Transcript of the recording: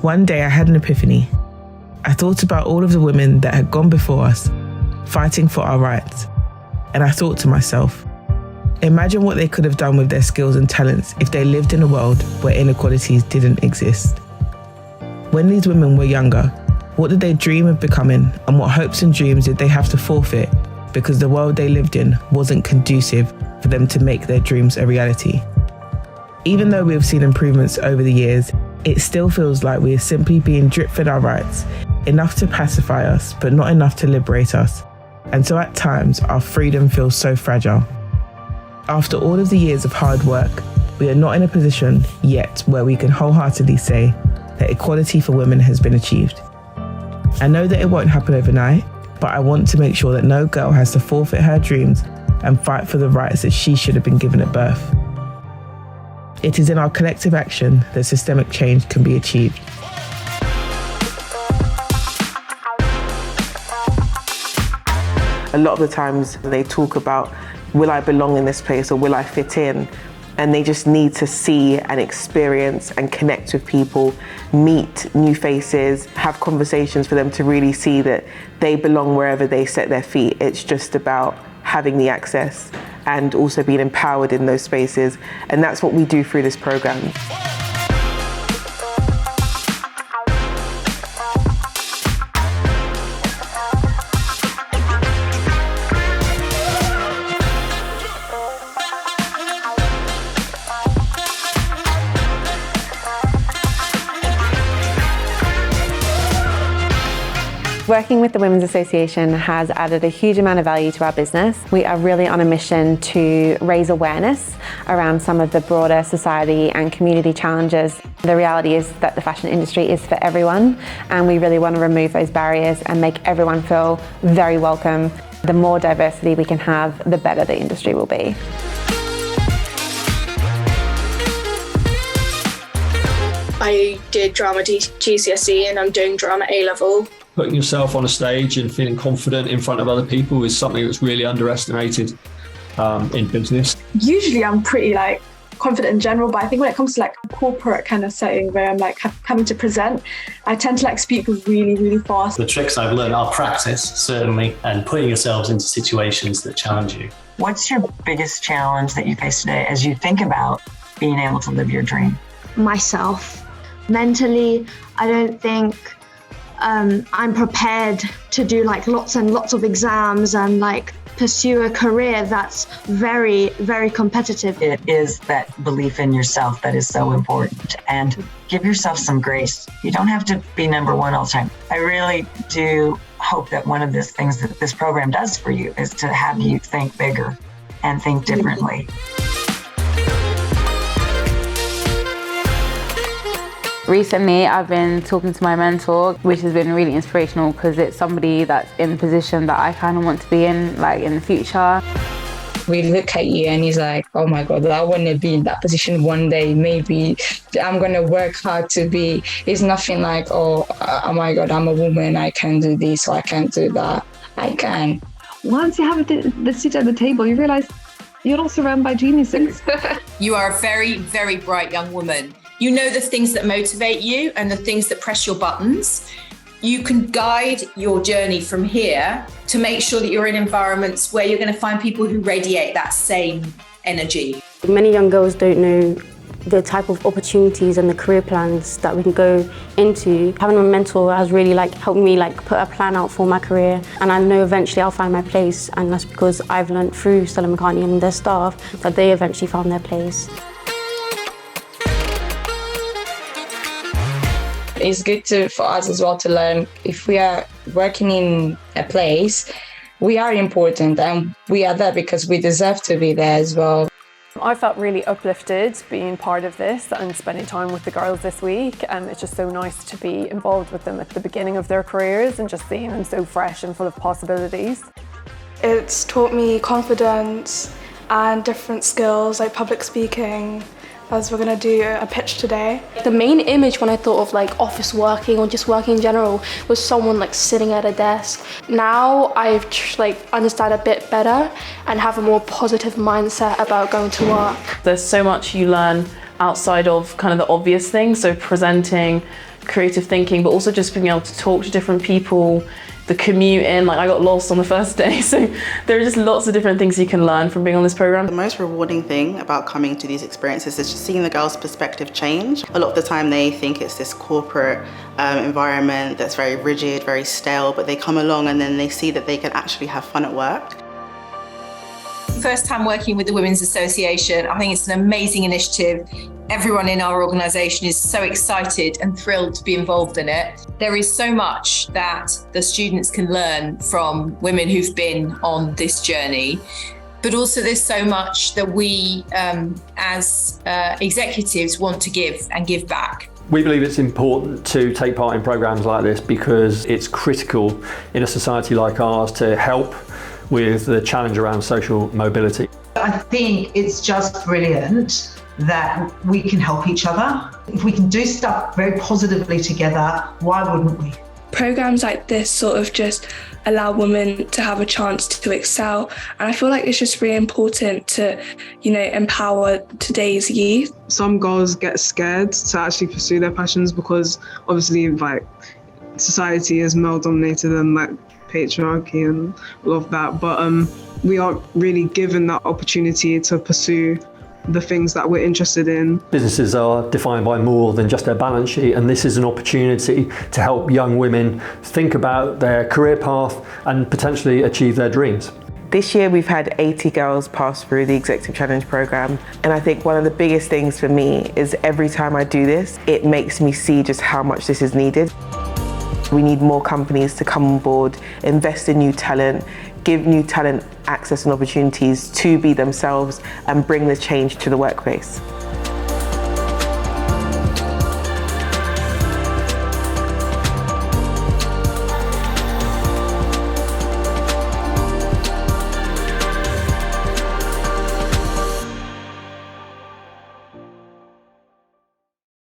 One day I had an epiphany. I thought about all of the women that had gone before us, fighting for our rights. And I thought to myself, imagine what they could have done with their skills and talents if they lived in a world where inequalities didn't exist. When these women were younger, what did they dream of becoming, and what hopes and dreams did they have to forfeit because the world they lived in wasn't conducive for them to make their dreams a reality? Even though we have seen improvements over the years, it still feels like we are simply being drip-fed our rights, enough to pacify us, but not enough to liberate us. And so at times, our freedom feels so fragile. After all of the years of hard work, we are not in a position yet where we can wholeheartedly say that equality for women has been achieved. I know that it won't happen overnight, but I want to make sure that no girl has to forfeit her dreams and fight for the rights that she should have been given at birth. It is in our collective action that systemic change can be achieved. A lot of the times they talk about, will I belong in this place or will I fit in? And they just need to see and experience and connect with people, meet new faces, have conversations for them to really see that they belong wherever they set their feet. It's just about having the access and also being empowered in those spaces. And that's what we do through this program. Working with the Women's Association has added a huge amount of value to our business. We are really on a mission to raise awareness around some of the broader society and community challenges. The reality is that the fashion industry is for everyone, and we really want to remove those barriers and make everyone feel very welcome. The more diversity we can have, the better the industry will be. I did drama GCSE and I'm doing drama A-level. Putting yourself on a stage and feeling confident in front of other people is something that's really underestimated in business. Usually I'm pretty confident in general, but I think when it comes to a corporate kind of setting where I'm having to present, I tend to speak really, really fast. The tricks I've learned are practice, certainly, and putting yourselves into situations that challenge you. What's your biggest challenge that you face today as you think about being able to live your dream? Myself. Mentally, I don't think I'm prepared to do lots and lots of exams and pursue a career that's very, very competitive. It is that belief in yourself that is so important, and give yourself some grace. You don't have to be number one all the time. I really do hope that one of the things that this program does for you is to have you think bigger and think differently. Recently, I've been talking to my mentor, which has been really inspirational because it's somebody that's in a position that I kind of want to be in, in the future. We look at you and he's like, oh my God, I want to be in that position one day. Maybe I'm going to work hard to be. It's nothing like, oh my God, I'm a woman. I can do this or I can't do that. I can. Once you have the seat at the table, you realize you're not surrounded by geniuses. You are a very, very bright young woman. You know the things that motivate you and the things that press your buttons. You can guide your journey from here to make sure that you're in environments where you're going to find people who radiate that same energy. Many young girls don't know the type of opportunities and the career plans that we can go into. Having a mentor has really helped me put a plan out for my career, and I know eventually I'll find my place, and that's because I've learned through Stella McCartney and their staff that they eventually found their place. It's good for us as well to learn if we are working in a place, we are important and we are there because we deserve to be there as well. I felt really uplifted being part of this and spending time with the girls this week. It's just so nice to be involved with them at the beginning of their careers and just seeing them so fresh and full of possibilities. It's taught me confidence and different skills like public speaking, as we're going to do a pitch today. The main image when I thought of office working or just working in general was someone sitting at a desk. Now I've understand a bit better and have a more positive mindset about going to work. There's so much you learn outside of kind of the obvious things, so presenting, creative thinking, but also just being able to talk to different people, the commuting, like I got lost on the first day. So there are just lots of different things you can learn from being on this program. The most rewarding thing about coming to these experiences is just seeing the girls' perspective change. A lot of the time they think it's this corporate environment that's very rigid, very stale, but they come along and then they see that they can actually have fun at work. First time working with the Women's Association, I think it's an amazing initiative. Everyone in our organisation is so excited and thrilled to be involved in it. There is so much that the students can learn from women who've been on this journey, but also there's so much that we as executives want to give and give back. We believe it's important to take part in programmes like this because it's critical in a society like ours to help with the challenge around social mobility. I think it's just brilliant that we can help each other. If we can do stuff very positively together, why wouldn't we? Programs like this sort of just allow women to have a chance to excel. And I feel like it's just really important to, empower today's youth. Some girls get scared to actually pursue their passions because obviously society is male dominated and patriarchy and all of that. But we aren't really given that opportunity to pursue the things that we're interested in. Businesses are defined by more than just their balance sheet, and this is an opportunity to help young women think about their career path and potentially achieve their dreams. This year we've had 80 girls pass through the Executive Challenge programme, and I think one of the biggest things for me is every time I do this, it makes me see just how much this is needed. We need more companies to come on board, invest in new talent, give new talent access and opportunities to be themselves and bring the change to the workplace.